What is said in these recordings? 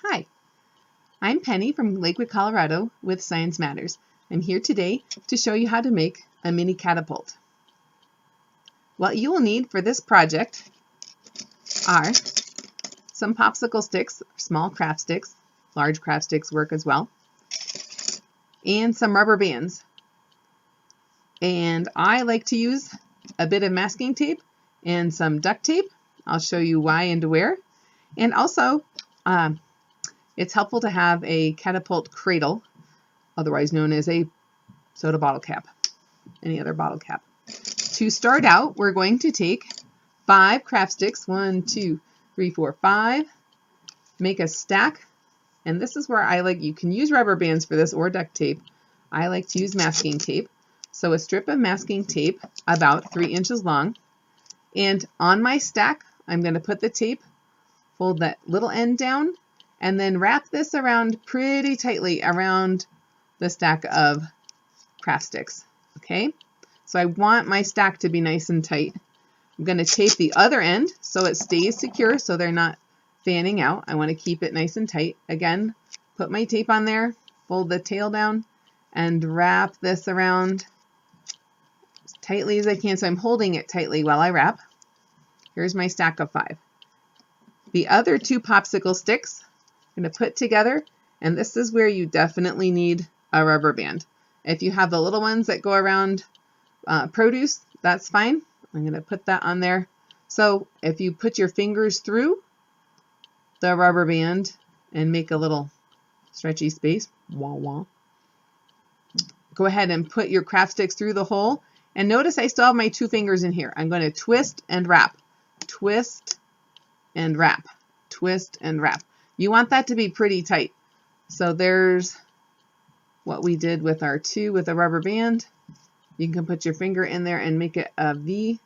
Hi, I'm Penny from Lakewood, Colorado with Science Matters. I'm here today to show you how to make a mini catapult. What you will need for this project are some popsicle sticks, small craft sticks, large craft sticks work as well, and some rubber bands. And I like to use a bit of masking tape and some duct tape. I'll show you why and where. And also, it's helpful to have a catapult cradle, otherwise known as a soda bottle cap, any other bottle cap. To start out, we're going to take 5 craft sticks, 1, 2, 3, 4, 5, make a stack, and this is where you can use rubber bands for this or duct tape. I like to use masking tape. So a strip of masking tape about 3 inches long, and on my stack, I'm going to put the tape, fold that little end down, and then wrap this around pretty tightly around the stack of craft sticks. Okay, so I want my stack to be nice and tight. I'm going to tape the other end so it stays secure so they're not fanning out. I want to keep it nice and tight. Again, put my tape on there, fold the tail down, and wrap this around as tightly as I can. So I'm holding it tightly while I wrap. Here's my stack of 5. The other 2 popsicle sticks I'm going to put together, and this is where you definitely need a rubber band. If you have the little ones that go around produce, that's fine. I'm going to put that on there. So if you put your fingers through the rubber band and make a little stretchy space, wah wah, go ahead and put your craft sticks through the hole. And notice I still have my 2 fingers in here. I'm going to twist and wrap, twist and wrap, twist and wrap. You want that to be pretty tight. So there's what we did with our 2 with a rubber band. You can put your finger in there and make it a V.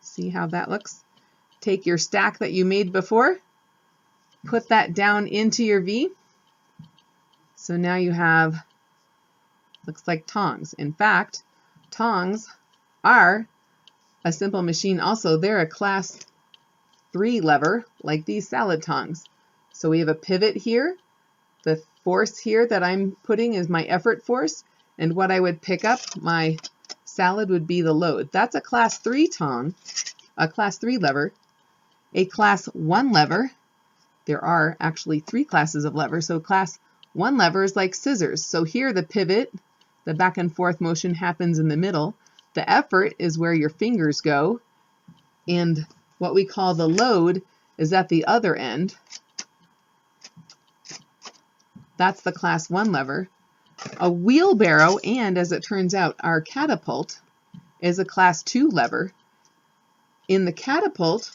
See how that looks? Take your stack that you made before, put that down into your V. So now you have, looks like tongs. In fact, tongs are a simple machine also. They're a class 3 lever, like these salad tongs. So we have a pivot here. The force here that I'm putting is my effort force, and what I would pick up, my salad, would be the load. That's a class 3 tong, a class 3 lever. A class 1 lever, there are actually 3 classes of levers, so class 1 lever is like scissors. So here the pivot, the back and forth motion happens in the middle. The effort is where your fingers go, and what we call the load is at the other end. That's the class 1 lever. A wheelbarrow, and as it turns out, our catapult is a class 2 lever. In the catapult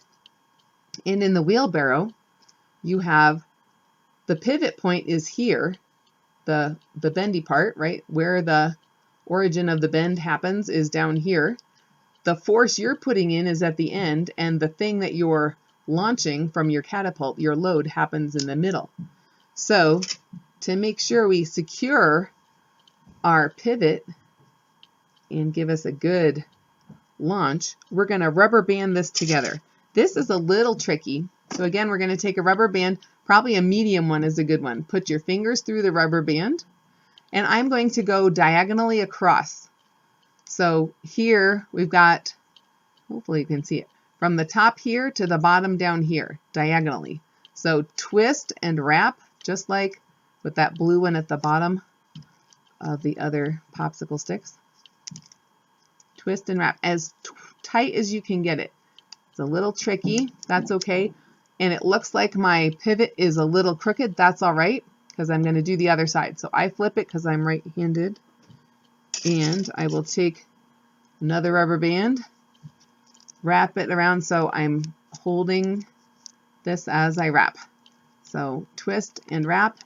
and in the wheelbarrow, you have the pivot point is here, the bendy part, right? Where the origin of the bend happens is down here. The force you're putting in is at the end, and the thing that you're launching from your catapult, your load, happens in the middle. So to make sure we secure our pivot and give us a good launch, we're going to rubber band this together. This is a little tricky. So again, we're going to take a rubber band, probably a medium one is a good one. Put your fingers through the rubber band, and I'm going to go diagonally across. So here we've got, hopefully you can see it, from the top here to the bottom down here, diagonally. So twist and wrap, just like with that blue one at the bottom of the other popsicle sticks. Twist and wrap as tight as you can get it. It's a little tricky, that's okay. And it looks like my pivot is a little crooked, that's all right, because I'm going to do the other side. So I flip it because I'm right-handed, and I will take another rubber band, wrap it around so I'm holding this as I wrap. So twist and wrap,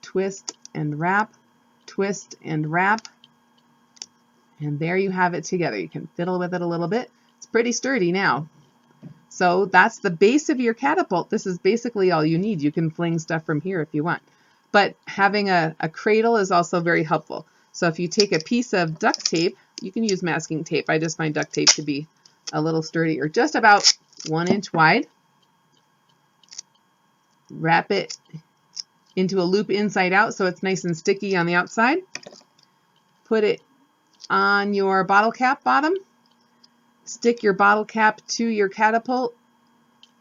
twist and wrap, twist and wrap, and there you have it together. You can fiddle with it a little bit. It's pretty sturdy now. So that's the base of your catapult. This is basically all you need. You can fling stuff from here if you want. But having a cradle is also very helpful. So if you take a piece of duct tape, you can use masking tape. I just find duct tape to be a little sturdier, just about 1 inch wide. Wrap it into a loop inside out so it's nice and sticky on the outside. Put it on your bottle cap bottom. Stick your bottle cap to your catapult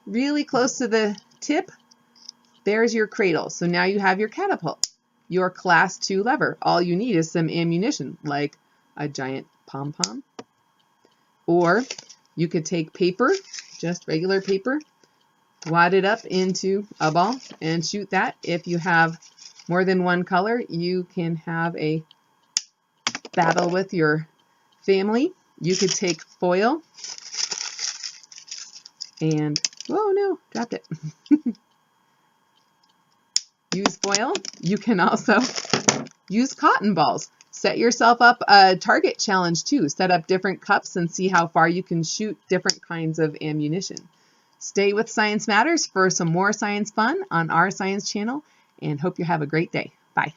really close to the tip. There's your cradle. So now you have your catapult, your class 2 lever. All you need is some ammunition, like a giant pom-pom. Or you could take paper, just regular paper, wad it up into a ball and shoot that. If you have more than one color, you can have a battle with your family. You could take foil and, oh no, dropped it. Use foil. You can also use cotton balls. Set yourself up a target challenge too. Set up different cups and see how far you can shoot different kinds of ammunition. Stay with Science Matters for some more science fun on our science channel, and hope you have a great day. Bye.